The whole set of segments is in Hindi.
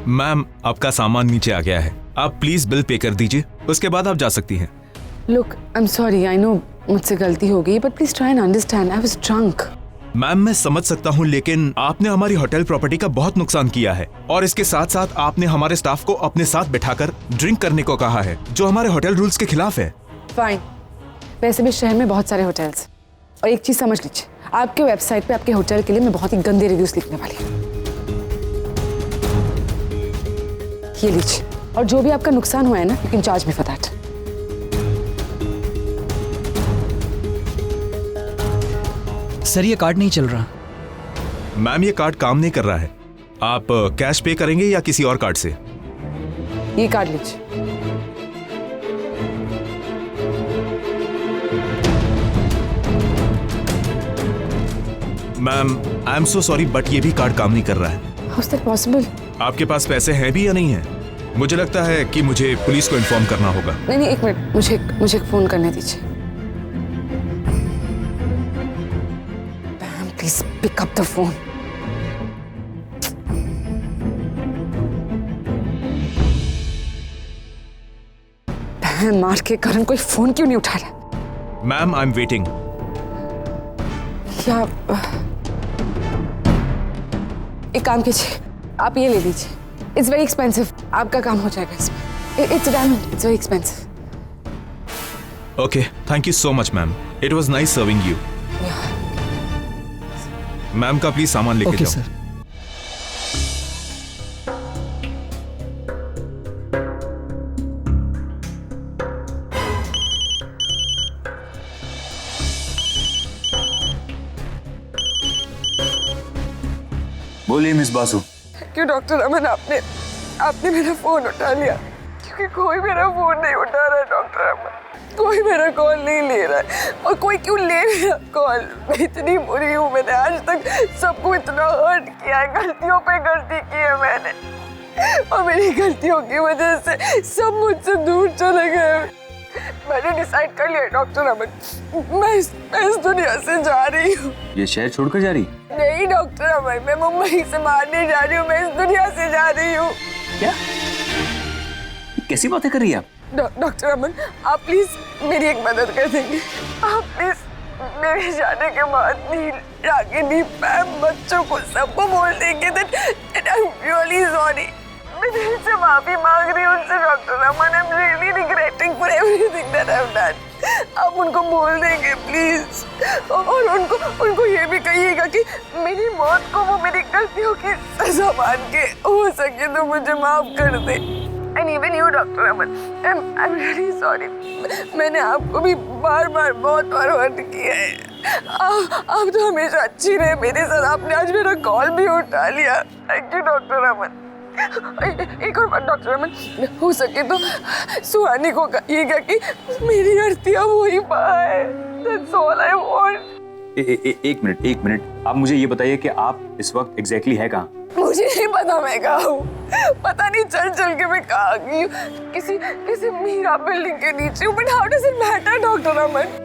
मैम, आपका सामान नीचे आ गया है, आप प्लीज बिल पे कर दीजिए, उसके बाद आप जा सकती हैं। Look, I am sorry, I know मुझसे गलती हो गई, but please try and understand, I was drunk. Ma'am, मैं समझ सकता हूँ, लेकिन आपने हमारी होटल प्रॉपर्टी का बहुत नुकसान किया है और इसके साथ साथ आपने हमारे स्टाफ को अपने साथ बिठाकर ड्रिंक करने को कहा है, जो हमारे होटल रूल्स के खिलाफ है। फाइन, वैसे भी शहर में बहुत सारे होटल्स, और एक चीज समझ लीजिए, आपके वेबसाइट पे आपके होटल के लिए मैं बहुत ही गंदे रिव्यूज लिखने वाली हूँ। ये लीजिए, और जो भी आपका नुकसान हुआ है ना, you can charge me for that. Sir, ये कार्ड नहीं चल रहा। मैम, ये कार्ड काम नहीं कर रहा है, आप कैश पे करेंगे या किसी और कार्ड से? ये कार्ड लीजिए। Ma'am, I am so sorry, but ये भी कार्ड काम नहीं कर रहा है। How is that possible? आपके पास पैसे हैं भी या नहीं है? मुझे लगता है कि मुझे पुलिस को इन्फॉर्म करना होगा। नहीं, एक मिनट, मुझे एक फोन करने दीजिए। Please pick up the phone. मार के कारण कोई फोन क्यों नहीं उठा रहा? Ma'am, I am waiting. क्या एक काम कीजिए, आप ये ले लीजिए, इट्स वेरी एक्सपेंसिव, आपका काम हो जाएगा इसमें। It's diamond, it's very expensive. Okay, thank you so much ma'am, it was nice serving you. Ma'am का प्लीज सामान लेके ओके जाओ। सर। बोलिए मिस बासु। क्यों डॉक्टर अमन, आपने मेरा फोन उठा लिया? क्योंकि कोई मेरा फोन नहीं उठा रहा है डॉक्टर अमन, कोई मेरा कॉल नहीं ले रहा है। और कोई क्यों ले मेरा कॉल? मैं इतनी बुरी हूँ, मैंने आज तक सबको इतना हर्ट किया है, गलतियों पे गलती की है मैंने, और मेरी गलतियों की वजह से सब मुझसे दूर चले गए। मैंने डिसाइड कर लिया डॉक्टर अमन, मैं इस दुनिया से जा रही हूँ। ये शहर छोड़कर जा रही? नहीं डॉक्टर अमन, मैं मुंबई से बाहर नहीं जा रही हूँ, मैं इस दुनिया से जा रही हूँ। क्या? कैसी बातें कर रही है आप? डॉक्टर अमन, आप प्लीज मेरी एक मदद कर देंगे? आप प्लीज मेरे जाने के बाद नील, रागिनी, मैम, बच्चों को सबको बोल देंगे that I'm really sorry। मैं दिल से माफी मांग रही हूँ उनसे doctor Aman, I'm really regretting for everything that I've done। आप उनको बोल देंगे प्लीज, और उनको ये भी कहिएगा कि मेरी मौत को वो मेरी गलतियों की सजा मान के हो सके तो मुझे माफ कर दे। And even you, doctor Aman, I'm really sorry। मैंने आपको भी बार बहुत बार हर्ट किया है। आप तो हमेशा अच्छी रहे मेरे साथ, आपने आज मेरा कॉल भी उठा लिया। थैंक यू डॉक्टर अमन। एक और बात डॉक्टर अमन, हो सके तो सुहानी को कहिएगा कि मेरी गलतियां वो ही पाए। That's all I want। एक मिनट, आप मुझे ये बताइए कि आप इस वक्त एग्जैक्टली है कहाँ? मुझे नहीं पता मैं कहाँ हूँ, पता नहीं चल के मैं कहाँ गई हूँ, किसी मीरा बिल्डिंग के नीचे हूँ, but how does it matter doctor Aman?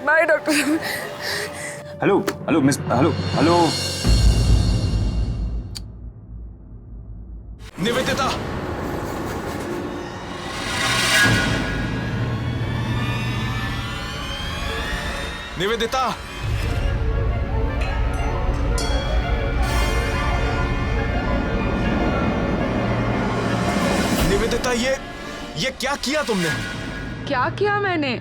By doctor Aman. Hello miss, hello. Nivedita, Nivedita, Nivedita, ये क्या किया तुमने? क्या किया मैंने?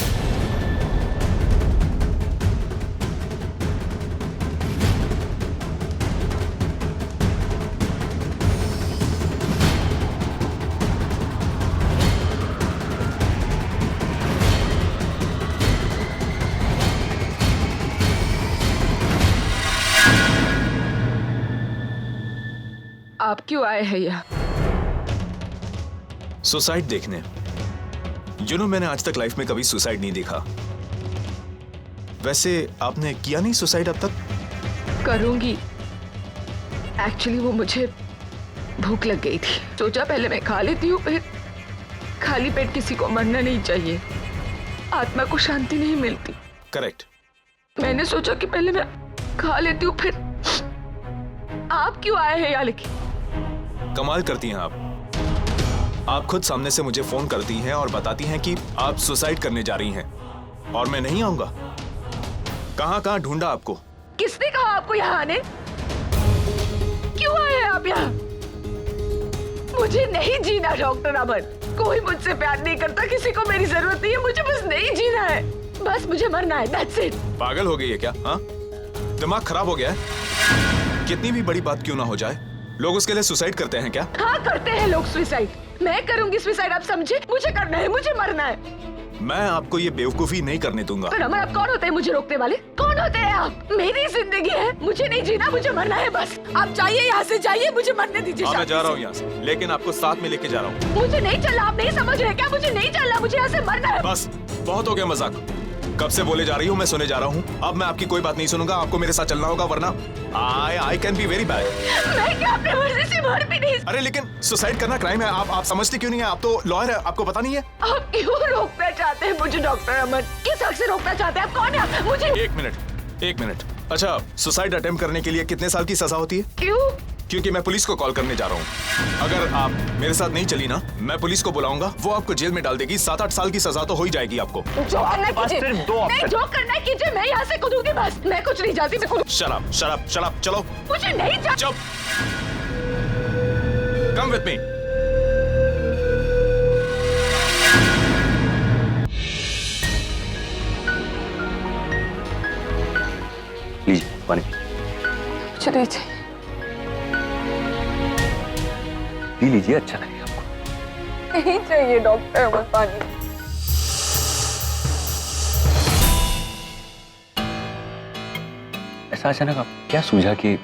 आप क्यों आए हैं यहाँ? सुसाइड देखने। मैंने आज तक लाइफ में कभी सुसाइड नहीं देखा। वैसे आपने किया नहीं सुसाइड अब तक? करूंगी। एक्चुअली वो मुझे भूख लग गई थी, सोचा पहले मैं खा लेती हूँ, फिर खाली पेट किसी को मरना नहीं चाहिए, आत्मा को शांति नहीं मिलती। करेक्ट। मैंने सोचा कि पहले मैं खा लेती हूँ, फिर आप क्यों आए हैं यहाँ? लेकिन कमाल करती हैं आप खुद सामने से मुझे फोन करती हैं और बताती हैं कि आप सुसाइड करने जा रही हैं और मैं नहीं आऊंगा। कहां कहां ढूंढा आपको? किसने कहा आपको यहाँ आने? क्यों आए आप यहाँ? मुझे नहीं जीना डॉक्टर अमन। कोई मुझसे प्यार नहीं करता, किसी को मेरी जरूरत नहीं है, मुझे बस नहीं जीना है, बस मुझे मरना है, that's it। पागल हो गई है क्या? हाँ, दिमाग खराब हो गया है? कितनी भी बड़ी बात क्यों ना हो जाए, लोग उसके लिए सुसाइड करते हैं क्या? हाँ करते हैं लोग सुसाइड। मैं करूंगी सुसाइड, आप समझे? मुझे करना है, मुझे मरना है। मैं आपको ये बेवकूफी नहीं करने दूंगा। पर अमर, आप कौन होते हैं मुझे रोकने वाले? कौन होते हैं आप? मेरी जिंदगी है, मुझे नहीं जीना, मुझे मरना है बस। आप जाइए यहाँ से, जाइए, मुझे मरने दीजिए। मैं जा रहा हूँ यहाँ से, लेकिन आपको साथ में लेके जा रहा हूँ। मुझे नहीं चलना, आप नहीं समझ रहे क्या? मुझे नहीं चलना, मुझे यहाँ से मरना है। बस बहुत हो गया मजाक। कब से बोले जा रही हूँ, मैं सुने जा रहा हूँ। अब मैं आपकी कोई बात नहीं सुनूंगा, आपको मेरे साथ चलना होगा, वरना I can be very bad. मैं क्या अपने मर्जी से मर भी नहीं। अरे लेकिन सुसाइड करना क्राइम है, आप समझती क्यों नहीं है? आप तो लॉयर है, आपको पता नहीं है? आप क्यों रोकना चाहते हैं मुझे डॉक्टर अमन? किस हक से रोकना चाहते हैं आप? कौन है आप? मुझे एक मिनट। अच्छा, सुसाइड अटेम्प्ट करने के लिए कितने साल की सजा होती है? क्यों? क्योंकि मैं पुलिस को कॉल करने जा रहा हूँ। अगर आप मेरे साथ नहीं चली ना, मैं पुलिस को बुलाऊंगा, वो आपको जेल में डाल देगी। 7-8 साल की सजा तो हो ही जाएगी आपको। जो करना कीजिए, नहीं जो करना है कीजिए, मैं यहाँ से कूदूंगी बस। मैं कुछ नहीं चाहती, मैं शराब चलो। मुझे नहीं चाहिए। चुप। Come with me. लीजिए पानी। मुझे नहीं चाहिए। पी लीजिए, अच्छा लगेगा आपको। नहीं चाहिए डॉक्टर अमन पानी। ऐसा अचानक आप क्या सूझा कि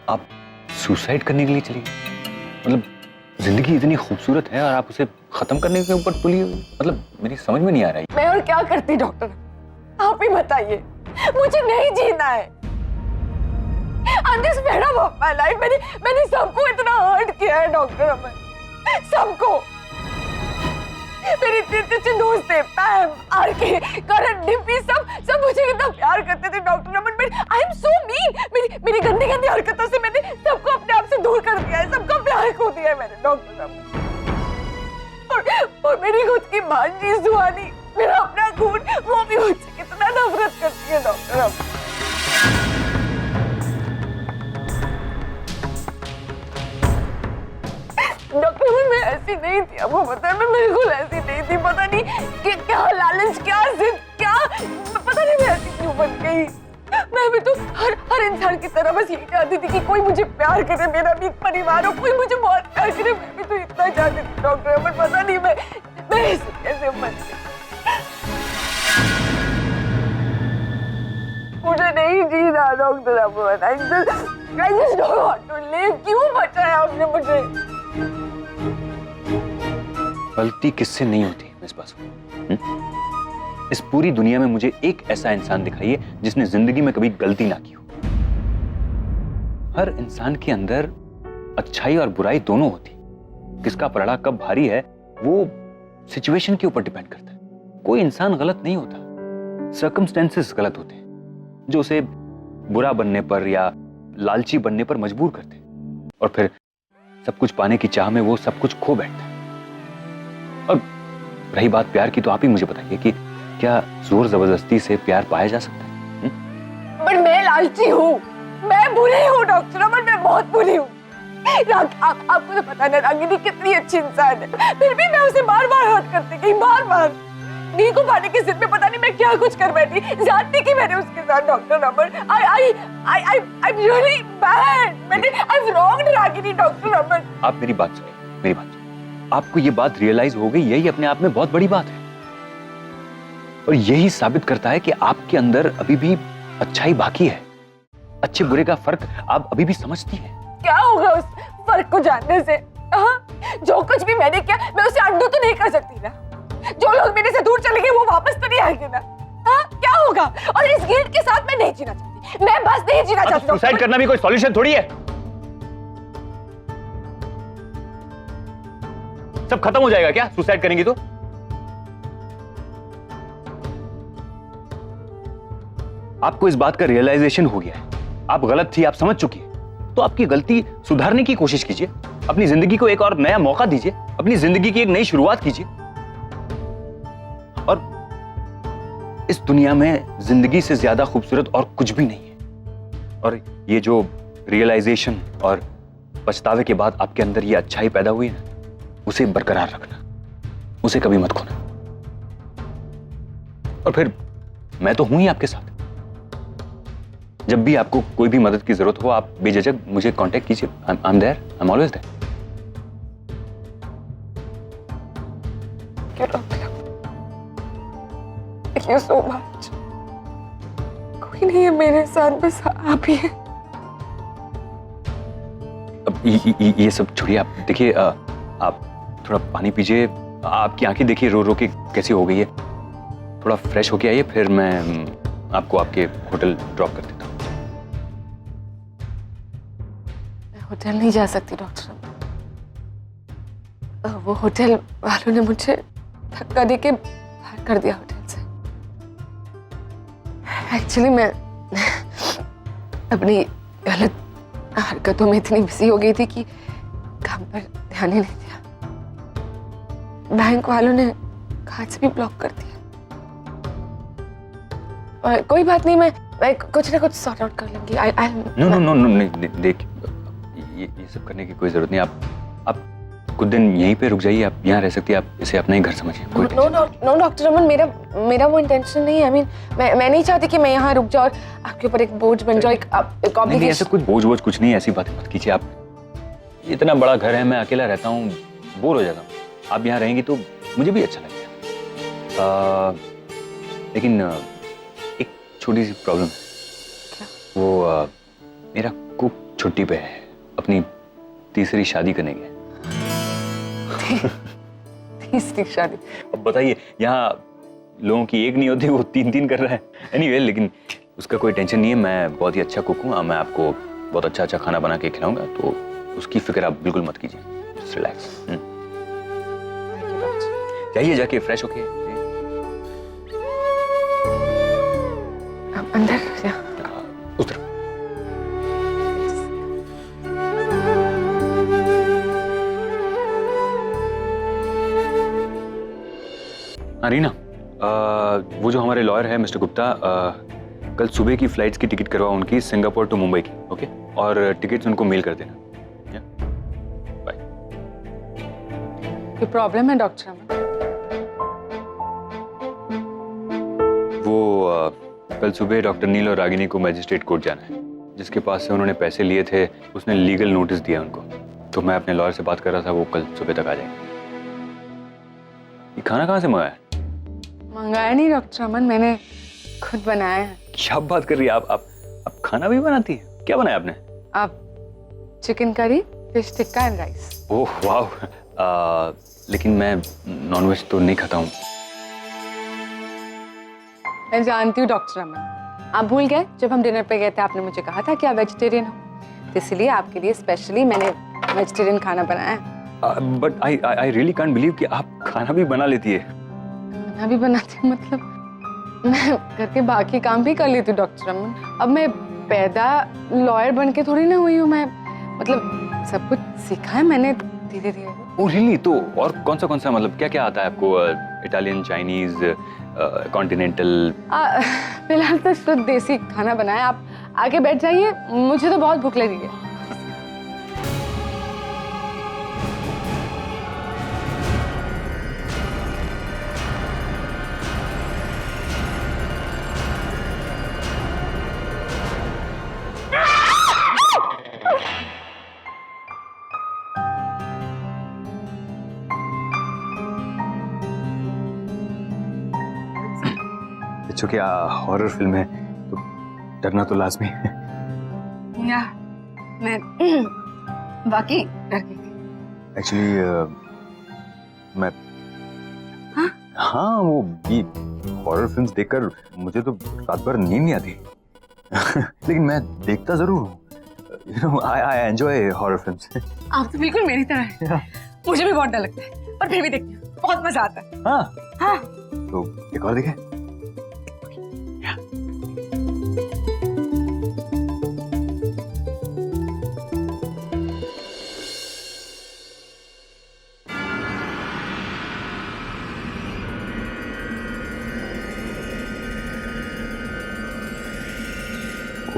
आप सुसाइड करने के लिए चली? मतलब जिंदगी इतनी खूबसूरत है और आप उसे खत्म करने के ऊपर तुली हुई, मतलब मेरी समझ में नहीं आ रही। मैं और क्या करती डॉक्टर, आप ही बताइए। मुझे नहीं जीना है। अंदर से मेरा माय लाइफ, मैंने सबको इतना हर्ट किया है डॉक्टर अमन, सबको। मेरे इतने अच्छे दोस्त थे, पैम, आरके, करण, डिम्पी, सब मुझे कितना प्यार करते थे doctor Aman. I am so mean. मेरी गंदी हरकतों से मैंने सबको अपने आप से दूर कर दिया है, सबका प्यार खो दिया है मैंने डॉक्टर अमन। और मेरी खुद की भांजी सुहानी, मेरा अपना खून, वो भी मुझसे कितना नफरत करती है डॉक्टर अमन। डॉक्टर मैं ऐसी नहीं थी, आपको पता है, मैं बिल्कुल ऐसी नहीं थी। पता नहीं कि क्या लालच, क्या जिद, क्या पता नहीं मैं ऐसी क्यों बन गई। मैं भी तो हर इंसान की तरह बस यही चाहती थी कि कोई मुझे प्यार करे, मेरा भी एक परिवार हो, कोई मुझे बहुत प्यार करे। मैं भी तो इतना चाहती थी डॉक्टर, पर पता नहीं मैं कैसे बन गई। मुझे नहीं जीना doctor Aman. I just don't want to live। क्यों बचाया आपने मुझे? गलती किससे नहीं होती मिस बासु? इस पूरी दुनिया में मुझे एक ऐसा इंसान दिखाइए जिसने जिंदगी में कभी गलती ना की हो। हर इंसान के अंदर अच्छाई और बुराई दोनों होती। किसका पलड़ा कब भारी है वो सिचुएशन के ऊपर डिपेंड करता है। कोई इंसान गलत नहीं होता, सर्कमस्टेंसेस गलत होते हैं जो उसे बुरा बनने पर या लालची बनने पर मजबूर करते हैं, और फिर सब कुछ पाने की चाह में वो सब कुछ खो बैठता है। और रही बात प्यार की, तो आप ही मुझे बताइए कि क्या जोर जबरदस्ती से प्यार पाया जा सकता है? पर मैं लालची हूँ, मैं बुरी हूँ डॉक्टर अमन, मैं बहुत बुरी हूँ। आपको तो पता है रागिनी कितनी अच्छी इंसान है, फिर भी मैं उसे बार हर्ट करती गई, बार नी को पाने की जिद में पता नहीं मैं क्या कुछ कर बैठी, जाती की मैंने उसके साथ doctor Aman. I'm really bad। I've wronged Ragini doctor Aman. आप मेरी बात सुनिए, मेरी बात सुनिए। आपको ये बात रियलाइज हो गई, यही अपने आप में बहुत बड़ी बात है, और यही साबित करता है कि आपके अंदर अभी भी अच्छाई बाकी है। अच्छे बुरे का फर्क आप अभी भी समझती हैं। क्या होगा उस फर्क को जानने से? जो कुछ भी मैंने किया मैं उसे अंडू तो नहीं कर सकती ना। जो लोग मेरे से दूर चले गए वो वापस तो नहीं आएंगे ना। क्या होगा? और इस गिल्ट के साथ मैं नहीं जीना चाहती, मैं बस नहीं जीना चाहती। सुसाइड करना भी कोई सॉल्यूशन थोड़ी है। सब खत्म हो जाएगा क्या सुसाइड करेंगी तो? आपको इस बात का रियलाइजेशन हो गया है, आप गलत थी, आप समझ चुकी है, तो आपकी गलती सुधारने की कोशिश कीजिए। अपनी जिंदगी को एक और नया मौका दीजिए, अपनी जिंदगी की एक नई शुरुआत कीजिए। और इस दुनिया में जिंदगी से ज्यादा खूबसूरत और कुछ भी नहीं है। और ये जो रियलाइजेशन और पछतावे के बाद आपके अंदर ये अच्छाई पैदा हुई है ना, उसे बरकरार रखना, उसे कभी मत खोना। और फिर मैं तो हूं ही आपके साथ। जब भी आपको कोई भी मदद की जरूरत हो, आप बेझिझक मुझे कांटेक्ट कीजिए। I am there, I am always there. Thank you so much. कोई नहीं है मेरे साथ, बस आप ही हैं। अब ये सब छोड़िए, आप देखिए, आप थोड़ा पानी पीजिए। आपकी आंखें देखिए रो रो के कैसी हो गई है। थोड़ा फ्रेश होके आइए, फिर मैं आपको आपके होटल ड्रॉप कर देता हूँ। मैं होटल नहीं जा सकती डॉक्टर। वो होटल वालों ने मुझे धक्का देके बाहर कर दिया होटल से। एक्चुअली मैं अपनी गलत हरकतों में इतनी बिजी हो गई थी कि काम पर ध्यान ही नहीं दिया। बैंक वालों ने कार्ड भी ब्लॉक कर दिया। और कोई बात नहीं, मैं कुछ ना कुछ सॉर्ट आउट कर लूंगी। नो, देख, ये सब करने की कोई जरूरत नहीं। आप कुछ दिन यहीं पे रुक जाइए। आप यहाँ रह सकती है, आप इसे अपना ही घर समझिए। नो डॉक्टर अमन, मेरा वो इंटेंशन नहीं है। आई मीन, मैं नहीं चाहती कि मैं यहाँ रुक जाऊँ और आपके ऊपर एक बोझ बन जाए, एक नहीं, ऐसा कुछ बोझ कुछ नहीं, ऐसी बातें मत कीजिए आप। इतना बड़ा घर है, मैं अकेला रहता हूँ, बोर हो जाता हूँ। आप यहाँ रहेंगी तो मुझे भी अच्छा लगेगा। लेकिन एक छोटी सी प्रॉब्लम है। वो मेरा कुक छुट्टी पे है, अपनी तीसरी शादी करने गया। तीसरी शादी? अब बताइए, यहाँ लोगों की एक नहीं होती, वो 3-3 कर रहा है। एनीवे, लेकिन उसका कोई टेंशन नहीं है। मैं बहुत ही अच्छा कुक हूँ। मैं आपको बहुत अच्छा खाना बना के खिलाऊंगा, तो उसकी फिक्र आप बिल्कुल मत कीजिए। Just relax. जाइए, जाके फ्रेश होके अंदर उस तरफ। रीना, वो जो हमारे लॉयर है मिस्टर गुप्ता, कल सुबह की फ्लाइट्स की टिकट करवा उनकी, सिंगापुर टू मुंबई की। ओके, और टिकट्स उनको मेल कर देना। बाय। कोई प्रॉब्लम है डॉक्टर अमन? वो कल सुबह डॉक्टर नील और रागिनी को मैजिस्ट्रेट कोर्ट जाना है। जिसके पास से उन्होंने पैसे लिए थे, उसने लीगल नोटिस दिया उनको। तो मैं अपने लॉयर से बात कर रहा था, वो कल सुबह तक आ जाएंगे। ये खाना कहाँ से मंगाया? मंगाया नहीं डॉक्टर अमन, मैंने खुद बनाया है। क्या बात कर रही है आप खाना भी बनाती है? क्या बनाया आपने? आप chicken curry, fish tikka and rice. Oh वाह, लेकिन मैं नॉनवेज तो नहीं खाता हूँ। मैं जानती हूँ डॉक्टर अमन, आप भूल गए जब हम डिनर पे गए थे, आपने मुझे कहा था कि आप वेजिटेरियन हो, तो इसलिए आपके लिए स्पेशली मैंने वेजिटेरियन खाना बनाया है। But I really can't believe कि आप खाना भी बना लेती है। खाना भी बनाती हूँ मतलब? मैं घर के बाकी काम भी कर लेती हूँ डॉक्टर अमन। अब मैं पैदा लॉयर बन के थोड़ी ना हुई हूँ, मैं मतलब सब कुछ सीखा है मैंने धीरे धीरे। Oh really? तो और कौन सा मतलब क्या क्या आता है आपको? Italian, Chinese, continental? फिलहाल तो शुद्ध देसी खाना बनाया। आप आके बैठ जाइए, मुझे तो बहुत भूख लगी है। चूंकि हॉरर फिल्म है तो डरना तो लाजमी है। या मैं बाकी डर गई थी एक्चुअली। मैं हाँ, वो ये हॉरर फिल्म्स देखकर मुझे तो रात भर नींद नहीं आती। लेकिन मैं देखता जरूर हूँ। You know, I enjoy horror films. आप तो बिल्कुल मेरी तरह हैं। मुझे भी बहुत डर लगता है, पर फिर भी देखती हूँ, बहुत मजा आता है। हाँ, तो एक और देखें?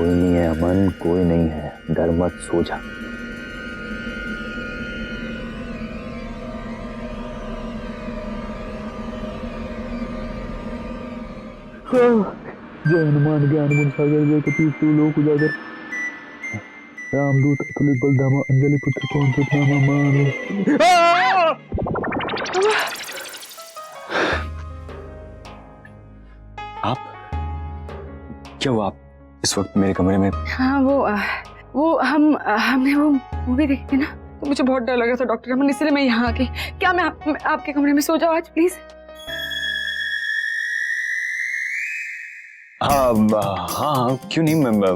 कोई नहीं है अमन, कोई नहीं है, डर मत, सो जा। जय हनुमान ज्ञान गुण सागर जय कपीश लोक उजागर रामदूत अतुलित बलधामा अंजलि पुत्र पवन सुत नामा मामे। आप क्या हुआ? आप इस वक्त मेरे कमरे में? हाँ वो हमने वो मूवी देखी थी ना, तो मुझे बहुत डर लगा था डॉक्टर अमन, इसलिए मैं यहाँ आ गई। क्या मैं आपके कमरे में सो जाऊँ आज प्लीज? हाँ क्यों नहीं,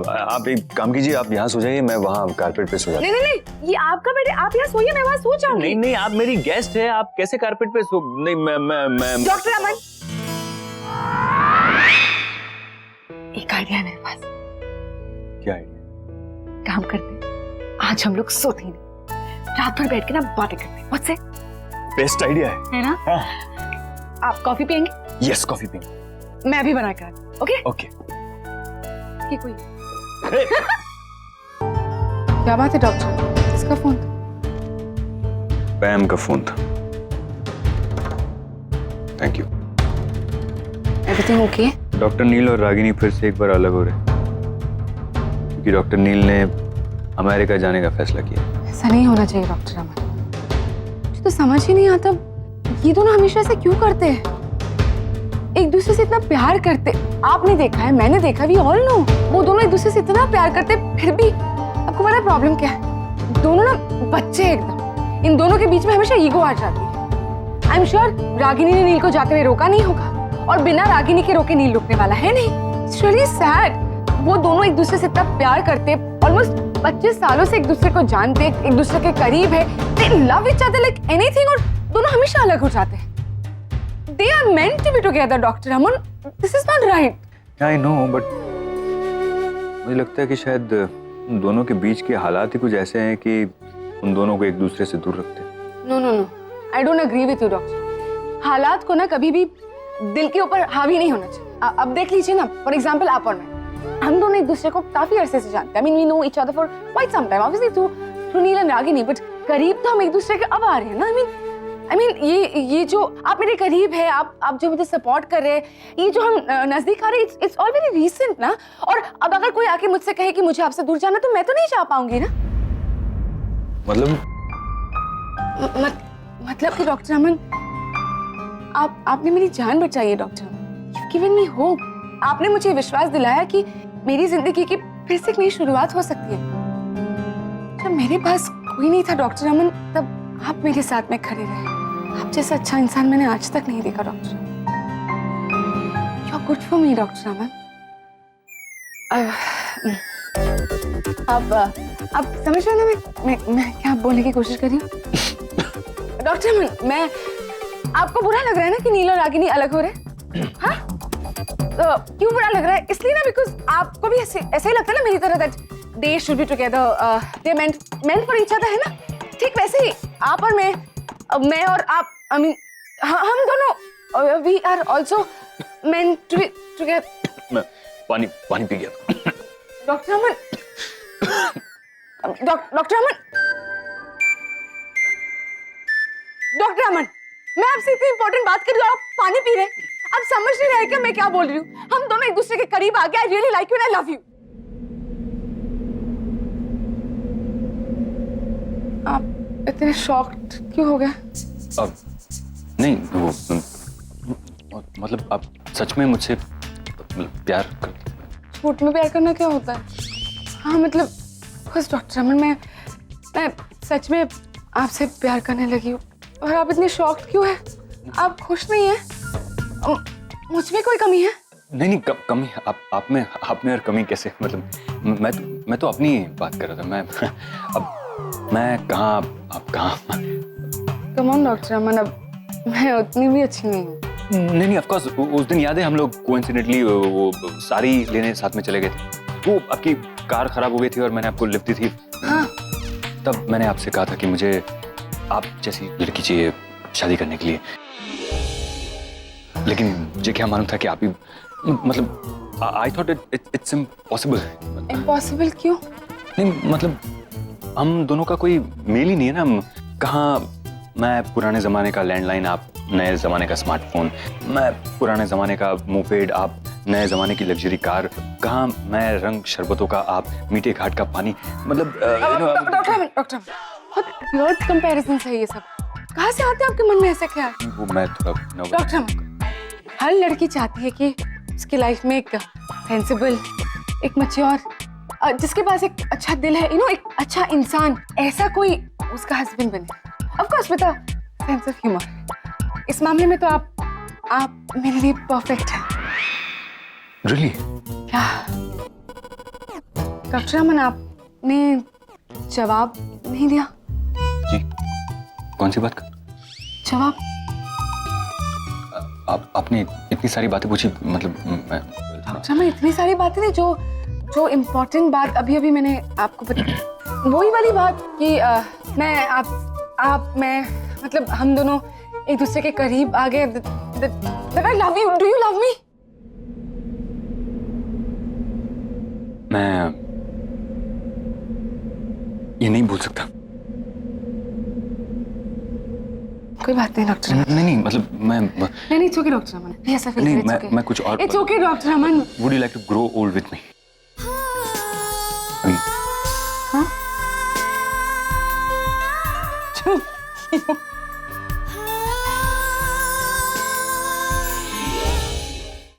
आप एक काम कीजिए, आप यहाँ सो जाइए, मैं वहाँ कारपेट पे सो जाता हूँ। नहीं, ये आपका बेड है, आप यहाँ सोइए, मैं वहाँ सो जाऊंगी। नहीं, आप मेरी गेस्ट है, आप कैसे कारपेट पे सो? नहीं, मैं डॉक्टर अमन, एक आइडिया है मेरे पास। क्या आइडिया? काम करते, आज हम लोग सोते ही नहीं, रात भर बैठ के ना बातें करते हैं। मुझसे बेस्ट आइडिया है ना? हाँ। आप कॉफी पियेंगे? यस, कॉफी पियेंगे। मैं भी बना कर। Okay okay. ये कोई क्या बात है डॉक्टर? किसका फोन था? पैम का फोन था। Thank you. Everything okay? Doctor Neel और रागिनी फिर से एक बार अलग हो रहे हैं, क्योंकि डॉक्टर नील ने अमेरिका जाने का फैसला किया। ऐसा नहीं होना चाहिए डॉक्टर अमन, मुझे तो समझ ही नहीं आता ये दोनों हमेशा ऐसा क्यों करते हैं, एक दूसरे से इतना प्यार करते। आपने देखा है, मैंने देखा, वी ऑल नो, वो दोनों एक दूसरे से इतना प्यार करते, फिर भी आपको पता है प्रॉब्लम क्या है? दोनों ना बच्चे एकदम, इन दोनों के बीच में हमेशा ईगो आ जाती है। आई एम श्योर रागिनी ने नील को जाते हुए रोका नहीं होगा, और बिना रागिनी के रोके नील रुकने वाला है नहीं। It's really sad. वो दोनों एक दूसरे से इतना प्यार करते, ऑलमोस्ट 25 सालों से एक दूसरे को जानते, एक दूसरे के करीब है, दे love each other like anything, और दोनों हमेशा अलग हो जाते हैं। They are meant to be together, Dr. Aman. This is not right. I know, but मुझे लगता है कि शायद उन दोनों के बीच के हालात ही कुछ ऐसे हैं कि उन दोनों को एक दूसरे से दूर रखते हैं। No. I don't agree with you, Doctor. हालात को ना कभी भी दिल के ऊपर हावी नहीं होना चाहिए। अब देख लीजिए ना, फॉर एग्जाम्पल आप और मैं, हम दोनों एक दूसरे को काफी अरसे से जानते हैं। I mean, we know each other for quite some time. Obviously through nil and Ragini, but करीब तो हम एक दूसरे के अब आ रहे हैं ना। I mean, ये जो आप मेरे करीब है, आप जो मुझे सपोर्ट कर रहे हैं, ये जो हम नजदीक आ रहे हैं, इट्स ऑल वेरी रीसेंट ना। और अब अगर कोई आके मुझसे कहे कि मुझे आपसे दूर जाना, तो मैं तो नहीं जा पाऊंगी ना। मतलब कि डॉक्टर अमन, आपने मेरी जान बचाई है डॉक्टर अमन। You've given me hope. आपने मुझे विश्वास दिलाया कि मेरी जिंदगी की फिर से एक नई शुरुआत हो सकती है। जब मेरे पास कोई नहीं था डॉक्टर अमन, तब आप मेरे साथ में खड़े रहे। आप जैसा अच्छा इंसान मैंने आज तक नहीं देखा doctor. You are good for me doctor Aman. अब समझ रहे हैं ना मैं क्या बोलने की कोशिश कर रही हूँ? डॉक्टर अमन, मैं आपको बुरा लग रहा है ना कि नील और रागिनी अलग हो रहे हैं? हाँ? क्यों बुरा लग रहा है? इसलिए ना बिकॉज आपको भी ऐसे ही लगता है ना मेरी तरह, that they should be together, they meant for each other, है ना? ठीक वैसे ही आप और मैं और आप, आई मीन हम दोनों, we are also meant to be together. मैं पानी पी गया। डॉक्टर अमन, डॉक्टर अमन, मैं आपसे इतनी इंपॉर्टेंट बात कर रही हूँ, आप पानी पी रहे हैं। आप समझ नहीं रहे क्या मैं क्या बोल रही हूँ? हम दोनों एक दूसरे के करीब आ गए। I really like you and I love you. आप इतने शॉक्ड क्यों हो गए? अब नहीं, वो मतलब आप सच में मुझसे प्यार करते? झूठ में प्यार करना क्या होता है? हाँ मतलब खुश डॉक्टर अमन, मैं सच में आपसे प्यार करने लगी हूँ, और आप इतने शॉक्ड क्यों हैं? आप खुश नहीं हैं? मुझ में कोई कमी है? नहीं, कमी आप में और कमी कैसे? मतलब मैं तो अपनी बात कर रहा था। मैं कहाँ, आप कहाँ? कम ऑन डॉक्टर अमन, अब मैं उतनी भी अच्छी नहीं हूँ। नहीं, ऑफ कोर्स उस दिन याद है हम लोग कोइंसिडेंटली वो साड़ी लेने साथ में चले गए थे। वो आपकी कार खराब हो गई थी और मैंने आपको लिफ्ट दी थी। हाँ। तब मैंने आपसे कहा था कि मुझे आप जैसी लड़की चाहिए शादी करने के लिए, लेकिन मुझे क्या मालूम था कि आप ही, मतलब I thought it's impossible. Impossible क्यों? नहीं मतलब हम दोनों का कोई मेल ही नहीं है ना। कहाँ मैं पुराने जमाने का लैंडलाइन, आप नए जमाने का स्मार्टफोन, मैं पुराने जमाने का मोपेड, आप नए जमाने की लग्जरी कार, कहाँ मैं रंग शरबतों का, आप मीठे घाट का पानी। मतलब डॉक्टर बहुत वियर्ड कंपैरिजन है ये सब। कहाँ से आते हैं आपके मन में ऐसे ख्याल? वो मैं थोड़ा डॉक्टर, हर लड़की चाहती है कि उसकी लाइफ में एक सेंसिबल, एक मैच्योर, जिसके पास एक अच्छा दिल है, एक अच्छा इंसान, ऐसा कोई उसका हस्बैंड बने। Of course with a sense of humour. इस मामले में तो आप मेरे लिए परफेक्ट हैं। रियली? क्या डॉक्टर अमन, आपने जवाब नहीं दिया? जी, कौन सी बात का जवाब? आपने इतनी सारी बातें पूछी, मतलब डॉक्टर अमन, इतनी सारी बातें थी। जो इम्पोर्टेंट बात अभी मैंने आपको वही वाली बात कि मैं मतलब हम दोनों एक दूसरे के करीब आ गए। I love you. Do you love me? मैं ये नहीं भूल सकता। कोई बात नहीं डॉक्टर। नहीं मतलब मैं नहीं, it's okay डॉक्टर अमन। ऐसा फील नहीं, करें, it's okay. मैं कुछ और। It's okay doctor Aman. Would you like to grow old with me?